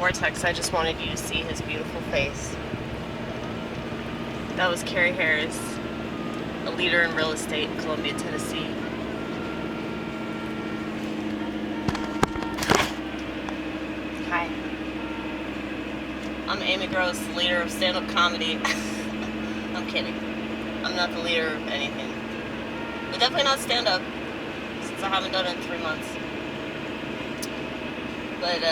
vortex. I just wanted you to see his beautiful face. That was Kerry Harris, a leader in real estate in Columbia, Tennessee. Hi. I'm Amy Gross, leader of stand-up comedy. I'm kidding. I'm not the leader of anything. But definitely not stand-up, since I haven't done it in 3 months. But,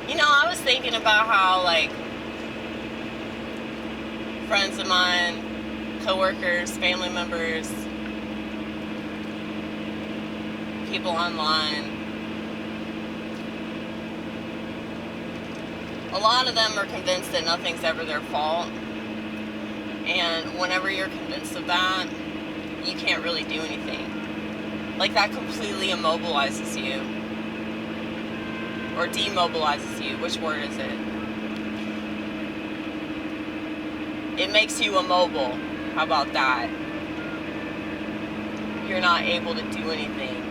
you know, I was thinking about how, like, friends of mine, coworkers, family members, people online, a lot of them are convinced that nothing's ever their fault. And whenever you're convinced of that, you can't really do anything. Like, that completely immobilizes you. Or demobilizes you. Which word is it? It makes you immobile. How about that? You're not able to do anything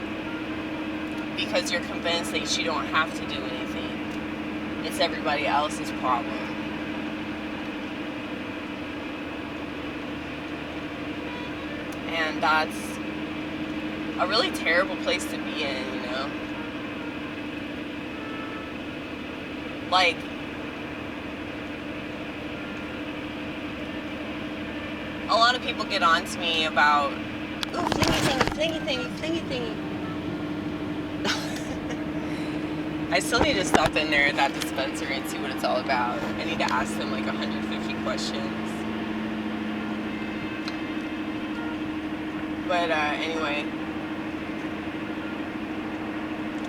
because you're convinced that you don't have to do anything. It's everybody else's problem. And that's a really terrible place to be in, you know? Like, a lot of people get on to me about, ooh, flingy thingy. I still need to stop in there at that dispensary and see what it's all about. I need to ask them like 150 questions. But anyway,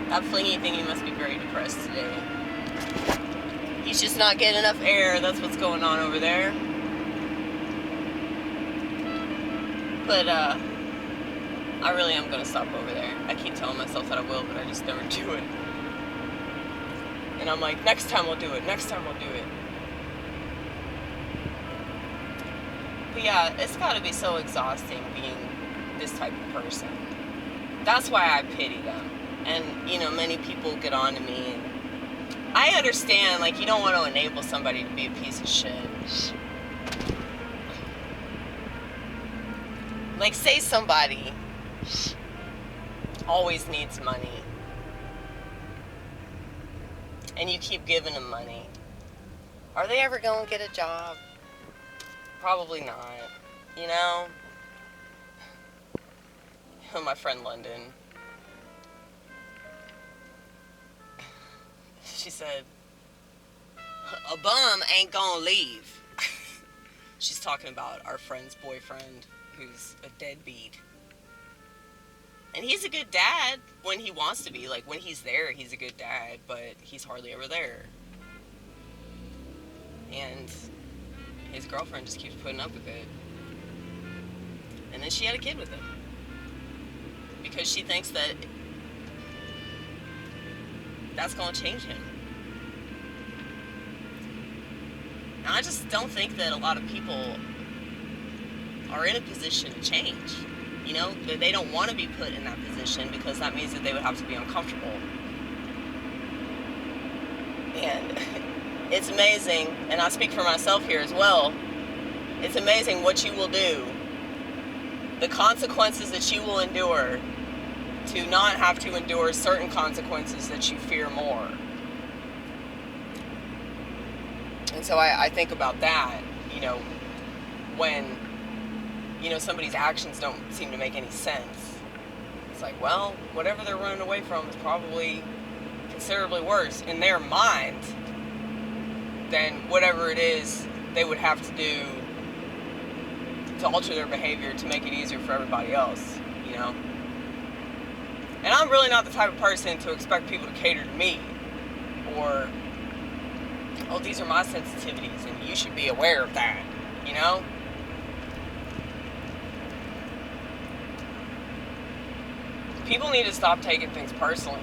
that flingy thingy must be very depressed today. He's just not getting enough air. That's what's going on over there. But I really am gonna stop over there. I keep telling myself that I will, but I just never do it. And I'm like, next time I'll do it. Next time I'll do it. But yeah, it's gotta be so exhausting being this type of person. That's why I pity them. And, you know, many people get on to me, and I understand, like, you don't want to enable somebody to be a piece of shit. Like, say somebody always needs money, and you keep giving them money. Are they ever going to get a job? Probably not, you know? My friend London, she said, a bum ain't gonna leave. She's talking about our friend's boyfriend, who's a deadbeat. And he's a good dad when he wants to be. Like, when he's there, he's a good dad, but he's hardly ever there. And his girlfriend just keeps putting up with it. And then she had a kid with him. Because she thinks that that's going to change him. And I just don't think that a lot of people are in a position to change. You know, that they don't want to be put in that position because that means that they would have to be uncomfortable. And it's amazing, and I speak for myself here as well, it's amazing what you will do, the consequences that you will endure to not have to endure certain consequences that you fear more. And so I think about that, you know, when, you know, somebody's actions don't seem to make any sense. It's like, well, whatever they're running away from is probably considerably worse in their mind than whatever it is they would have to do to alter their behavior to make it easier for everybody else, you know? And I'm really not the type of person to expect people to cater to me, or, oh, these are my sensitivities and you should be aware of that, you know? People need to stop taking things personally.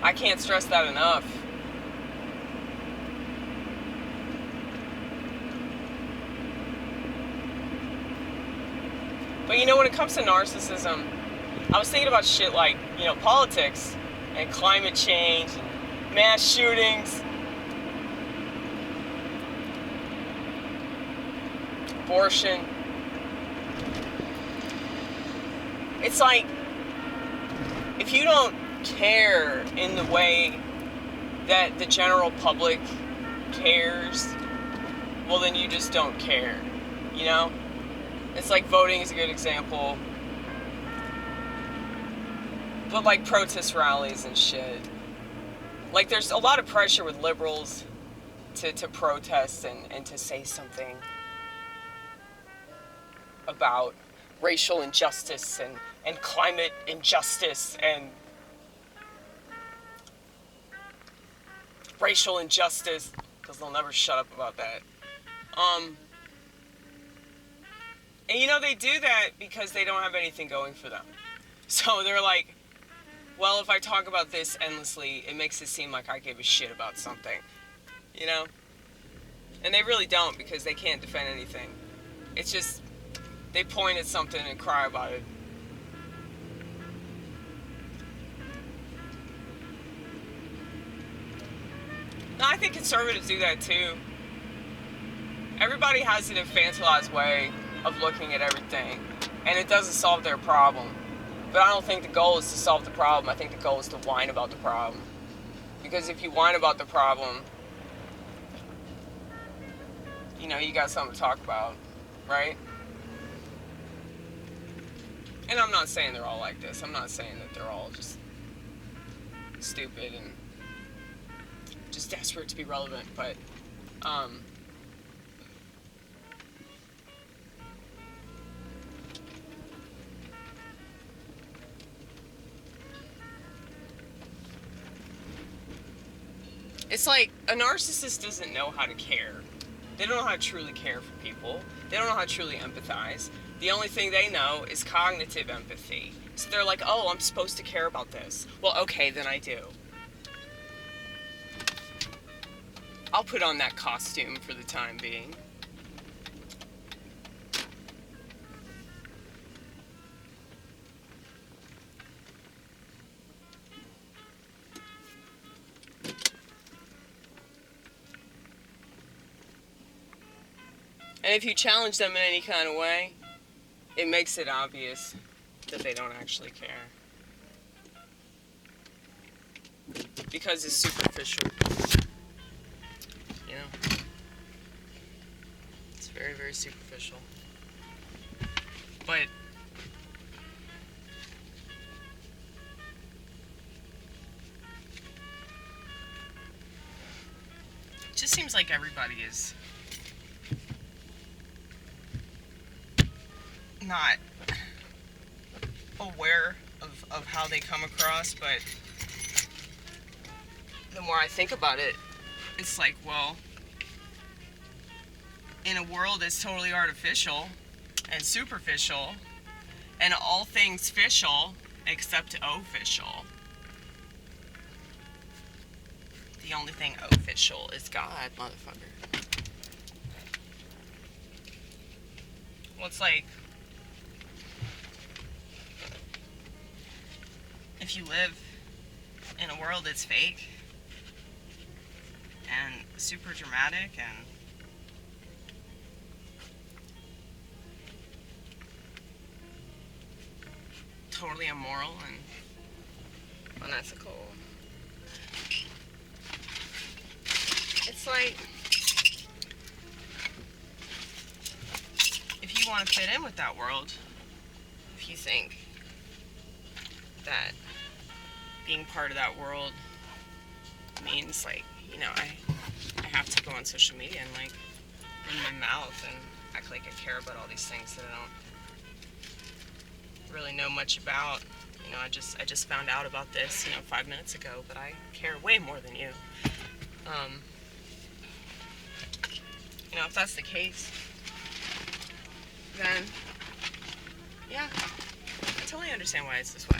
I can't stress that enough. But you know, when it comes to narcissism, I was thinking about shit like, politics and climate change and mass shootings, abortion. It's like, if you don't care in the way that the general public cares, well, then you just don't care, It's like voting is a good example. But like protest rallies and shit. Like there's a lot of pressure with liberals to protest and to say something about racial injustice and climate injustice and racial injustice, because they'll never shut up about that. And they do that because they don't have anything going for them. So they're like, well, if I talk about this endlessly, it makes it seem like I give a shit about something, And they really don't, because they can't defend anything. It's just, they point at something and cry about it. No, I think conservatives do that too. Everybody has an infantilized way of looking at everything, and it doesn't solve their problem. But I don't think the goal is to solve the problem. I think the goal is to whine about the problem. Because if you whine about the problem, you got something to talk about, right? And I'm not saying they're all like this. I'm not saying that they're all just stupid and just desperate to be relevant, but it's like a narcissist doesn't know how to care. They don't know how to truly care for people. They don't know how to truly empathize. The only thing they know is cognitive empathy. So they're like, oh, I'm supposed to care about this. Well, okay, then I do. I'll put on that costume for the time being. And if you challenge them in any kind of way, it makes it obvious that they don't actually care. Because it's superficial. It's very, very superficial. But it just seems like everybody is not aware of how they come across, but the more I think about it, it's like, well, in a world that's totally artificial and superficial and all things official except official, the only thing official is God, motherfucker. Well, it's like, if you live in a world that's fake and super dramatic and totally immoral and unethical, it's like, if you want to fit in with that world, if you think that being part of that world means, like, I have to go on social media and, like, run my mouth and act like I care about all these things that I don't really know much about. I just found out about this, 5 minutes ago, but I care way more than you. If that's the case, then, yeah, I totally understand why it's this way.